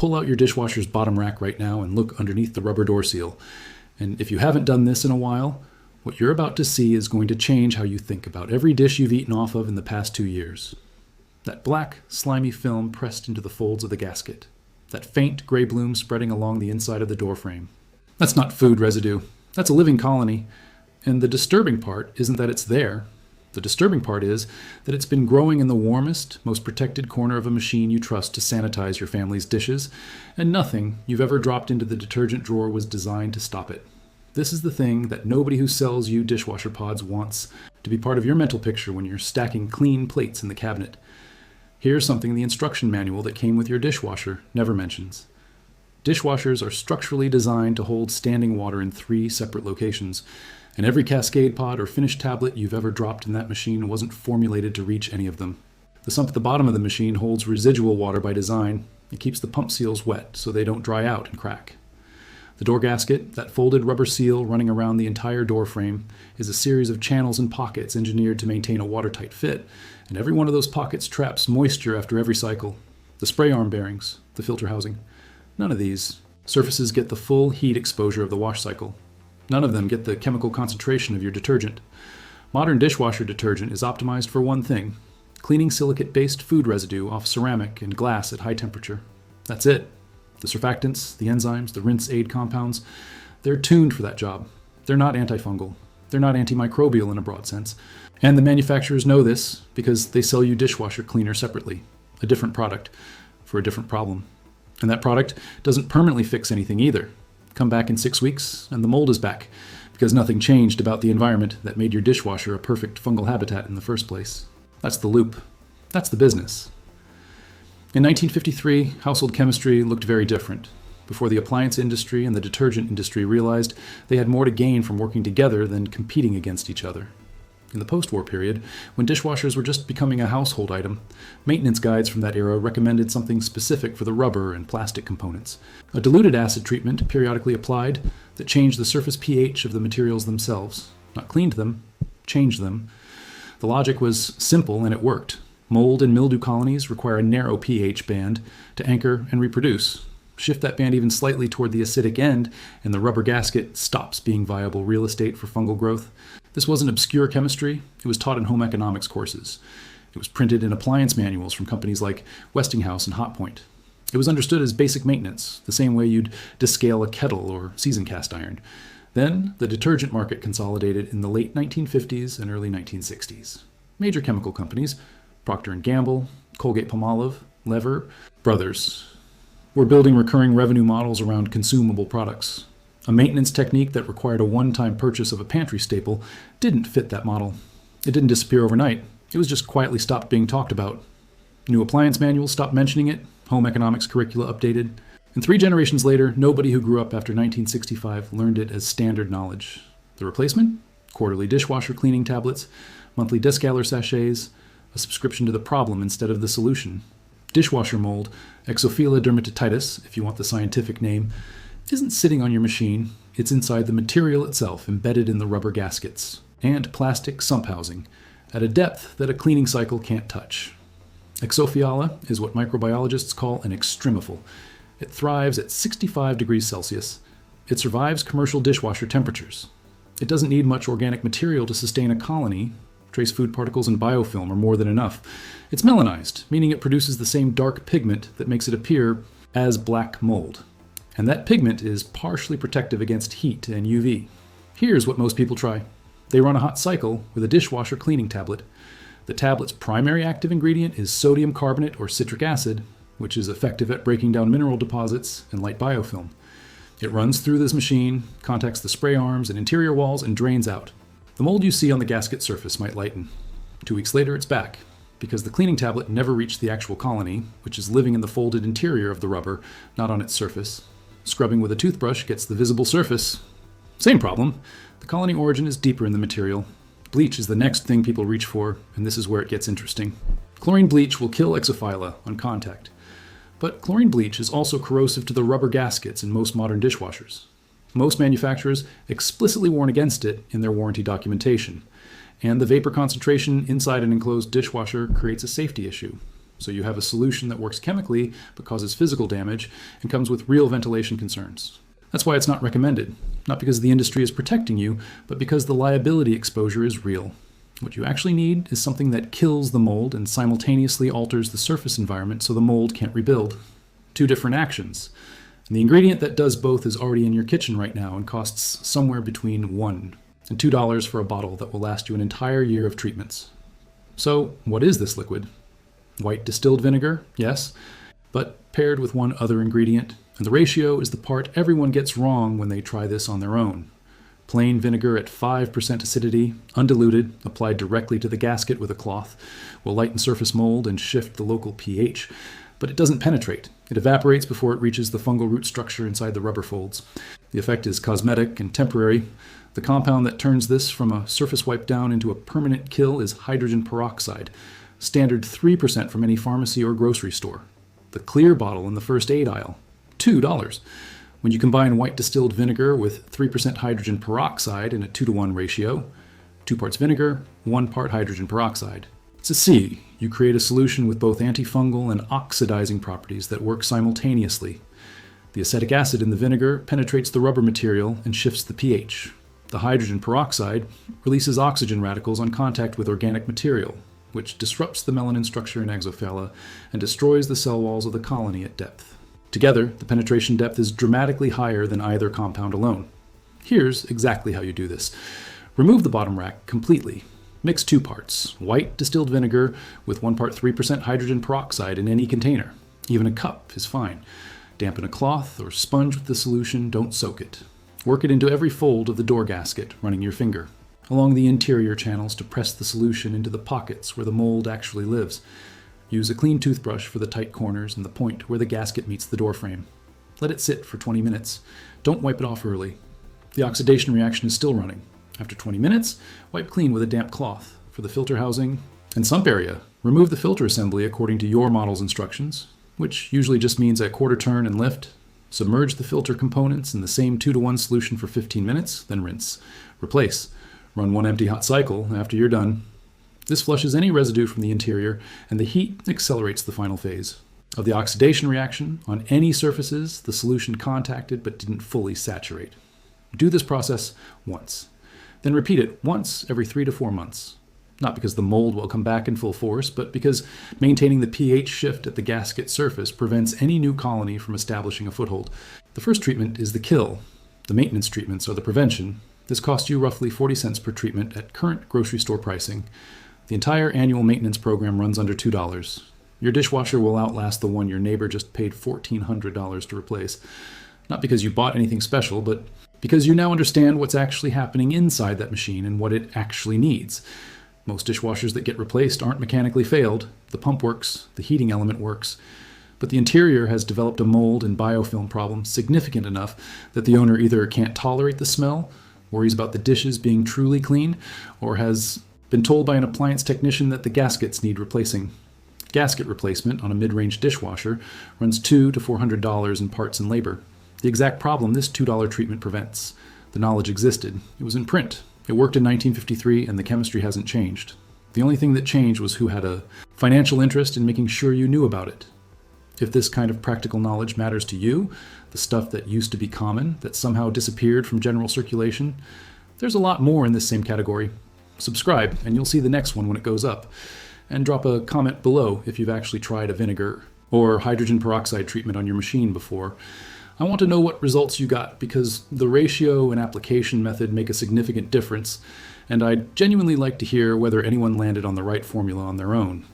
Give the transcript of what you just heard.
pull out your dishwasher's bottom rack right now and look underneath the rubber door seal. And if you haven't done this in a while, what you're about to see is going to change how you think about every dish you've eaten off of in the past 2 years. That black, slimy film pressed into the folds of the gasket. That faint gray bloom spreading along the inside of the door frame. That's not food residue. That's a living colony. And the disturbing part isn't that it's there. The disturbing part is that it's been growing in the warmest, most protected corner of a machine you trust to sanitize your family's dishes, and nothing you've ever dropped into the detergent drawer was designed to stop it. This is the thing that nobody who sells you dishwasher pods wants to be part of your mental picture when you're stacking clean plates in the cabinet. Here's something the instruction manual that came with your dishwasher never mentions. Dishwashers are structurally designed to hold standing water in 3 separate locations, and every Cascade pod or finished tablet you've ever dropped in that machine wasn't formulated to reach any of them. The sump at the bottom of the machine holds residual water by design. It keeps the pump seals wet so they don't dry out and crack. The door gasket, that folded rubber seal running around the entire door frame, is a series of channels and pockets engineered to maintain a watertight fit, and every one of those pockets traps moisture after every cycle. The spray arm bearings, the filter housing. None of these surfaces get the full heat exposure of the wash cycle. None of them get the chemical concentration of your detergent. Modern dishwasher detergent is optimized for one thing: cleaning silicate-based food residue off ceramic and glass at high temperature. That's it. The surfactants, the enzymes, the rinse aid compounds, they're tuned for that job. They're not antifungal. They're not antimicrobial in a broad sense. And the manufacturers know this because they sell you dishwasher cleaner separately, a different product for a different problem. And that product doesn't permanently fix anything either. Come back in 6 weeks and the mold is back because nothing changed about the environment that made your dishwasher a perfect fungal habitat in the first place. That's the loop. That's the business. In 1953, household chemistry looked very different, before the appliance industry and the detergent industry realized they had more to gain from working together than competing against each other. In the post-war period, when dishwashers were just becoming a household item, maintenance guides from that era recommended something specific for the rubber and plastic components. A diluted acid treatment periodically applied that changed the surface pH of the materials themselves. Not cleaned them, changed them. The logic was simple and it worked. Mold and mildew colonies require a narrow pH band to anchor and reproduce. Shift that band even slightly toward the acidic end, and the rubber gasket stops being viable real estate for fungal growth. This wasn't obscure chemistry. It was taught in home economics courses. It was printed in appliance manuals from companies like Westinghouse and Hotpoint. It was understood as basic maintenance, the same way you'd descale a kettle or season cast iron. Then, the detergent market consolidated in the late 1950s and early 1960s. Major chemical companies, Procter & Gamble, Colgate-Palmolive, Lever, Brothers, were building recurring revenue models around consumable products. A maintenance technique that required a one-time purchase of a pantry staple didn't fit that model. It didn't disappear overnight. It was just quietly stopped being talked about. New appliance manuals stopped mentioning it, home economics curricula updated, and 3 generations later, nobody who grew up after 1965 learned it as standard knowledge. The replacement? Quarterly dishwasher cleaning tablets, monthly descaler sachets, a subscription to the problem instead of the solution. Dishwasher mold, Exophila dermatitis, if you want the scientific name, isn't sitting on your machine. It's inside the material itself, embedded in the rubber gaskets and plastic sump housing at a depth that a cleaning cycle can't touch. Exophila is what microbiologists call an extremophile. It thrives at 65 degrees Celsius. It survives commercial dishwasher temperatures. It doesn't need much organic material to sustain a colony. Trace food particles and biofilm are more than enough. It's melanized, meaning it produces the same dark pigment that makes it appear as black mold. And that pigment is partially protective against heat and UV. Here's what most people try. They run a hot cycle with a dishwasher cleaning tablet. The tablet's primary active ingredient is sodium carbonate or citric acid, which is effective at breaking down mineral deposits and light biofilm. It runs through this machine, contacts the spray arms and interior walls, and drains out. The mold you see on the gasket surface might lighten. 2 weeks later, it's back, because the cleaning tablet never reached the actual colony, which is living in the folded interior of the rubber, not on its surface. Scrubbing with a toothbrush gets the visible surface. Same problem. The colony origin is deeper in the material. Bleach is the next thing people reach for, and this is where it gets interesting. Chlorine bleach will kill Exophila on contact. But chlorine bleach is also corrosive to the rubber gaskets in most modern dishwashers. Most manufacturers explicitly warn against it in their warranty documentation, and the vapor concentration inside an enclosed dishwasher creates a safety issue. So you have a solution that works chemically but causes physical damage and comes with real ventilation concerns. That's why it's not recommended, not because the industry is protecting you, but because the liability exposure is real. What you actually need is something that kills the mold and simultaneously alters the surface environment so the mold can't rebuild. Two different actions. And the ingredient that does both is already in your kitchen right now and costs somewhere between $1 and $2 for a bottle that will last you an entire year of treatments. So, what is this liquid? White distilled vinegar, yes, but paired with one other ingredient, and the ratio is the part everyone gets wrong when they try this on their own. Plain vinegar at 5% acidity, undiluted, applied directly to the gasket with a cloth, will lighten surface mold and shift the local pH, but it doesn't penetrate. It evaporates before it reaches the fungal root structure inside the rubber folds. The effect is cosmetic and temporary. The compound that turns this from a surface wipe down into a permanent kill is hydrogen peroxide, standard 3% from any pharmacy or grocery store. The clear bottle in the first aid aisle, $2. When you combine white distilled vinegar with 3% hydrogen peroxide in a 2-to-1 ratio, 2 parts vinegar, 1 part hydrogen peroxide. It's a C. You create a solution with both antifungal and oxidizing properties that work simultaneously. The acetic acid in the vinegar penetrates the rubber material and shifts the pH. The hydrogen peroxide releases oxygen radicals on contact with organic material, which disrupts the melanin structure in exophala and destroys the cell walls of the colony at depth. Together, the penetration depth is dramatically higher than either compound alone. Here's exactly how you do this. Remove the bottom rack completely. Mix 2 parts, white distilled vinegar with 1 part 3% hydrogen peroxide in any container. Even a cup is fine. Dampen a cloth or sponge with the solution, don't soak it. Work it into every fold of the door gasket, running your finger, along the interior channels to press the solution into the pockets where the mold actually lives. Use a clean toothbrush for the tight corners and the point where the gasket meets the door frame. Let it sit for 20 minutes. Don't wipe it off early. The oxidation reaction is still running. After 20 minutes, wipe clean with a damp cloth. For the filter housing and sump area, remove the filter assembly according to your model's instructions, which usually just means a quarter turn and lift. Submerge the filter components in the same 2-to-1 solution for 15 minutes, then rinse. Replace. Run 1 empty hot cycle after you're done. This flushes any residue from the interior, and the heat accelerates the final phase of the oxidation reaction on any surfaces the solution contacted but didn't fully saturate. Do this process once. Then repeat it once every 3 to 4 months. Not because the mold will come back in full force, but because maintaining the pH shift at the gasket surface prevents any new colony from establishing a foothold. The first treatment is the kill. The maintenance treatments are the prevention. This costs you roughly 40 cents per treatment at current grocery store pricing. The entire annual maintenance program runs under $2. Your dishwasher will outlast the one your neighbor just paid $1,400 to replace. Not because you bought anything special, but because you now understand what's actually happening inside that machine and what it actually needs. Most dishwashers that get replaced aren't mechanically failed. The pump works, the heating element works, but the interior has developed a mold and biofilm problem significant enough that the owner either can't tolerate the smell, worries about the dishes being truly clean, or has been told by an appliance technician that the gaskets need replacing. Gasket replacement on a mid-range dishwasher runs $200 to $400 in parts and labor. The exact problem this $2 treatment prevents. The knowledge existed. It was in print. It worked in 1953, and the chemistry hasn't changed. The only thing that changed was who had a financial interest in making sure you knew about it. If this kind of practical knowledge matters to you, the stuff that used to be common, that somehow disappeared from general circulation, there's a lot more in this same category. Subscribe, and you'll see the next one when it goes up. And drop a comment below if you've actually tried a vinegar or hydrogen peroxide treatment on your machine before. I want to know what results you got, because the ratio and application method make a significant difference, and I'd genuinely like to hear whether anyone landed on the right formula on their own.